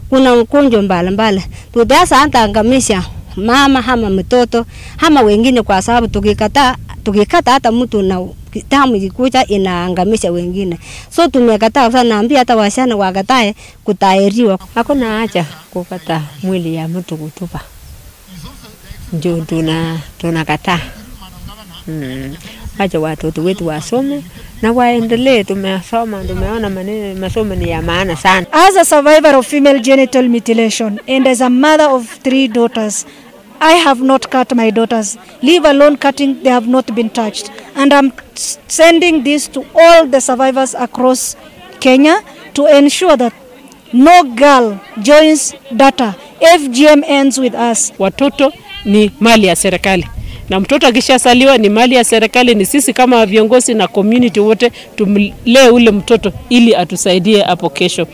kuna ugonjwa mbalimbali. Tutaweza hata angamisha mama ama mtoto ama wengine, kwa sababu tukikata hata mtu na damu ikikuja inaangamisha wengine. So tumekataa sana, naambia hata wasichana wakatae kutahiriwa. Hakuna haja kukata mwili ya mtu kutupa. Ndio tunakataa. Acha watoto wetu wasome na waendelee. Tumesoma, tumeona masomo ni ya maana sana. As a survivor of female genital mutilation and as a mother of 3 daughters, I have not cut my daughters, leave alone cutting, they have not been touched. And I'm sending this to all the survivors across Kenya to ensure that no girl joins data. FGM ends with us. Watoto ni mali ya serikali. Na mtoto akishasaliwa ni mali ya serikali. Ni sisi kama viongozi na community wote tumlee ule mtoto ili atusaidie hapo kesho.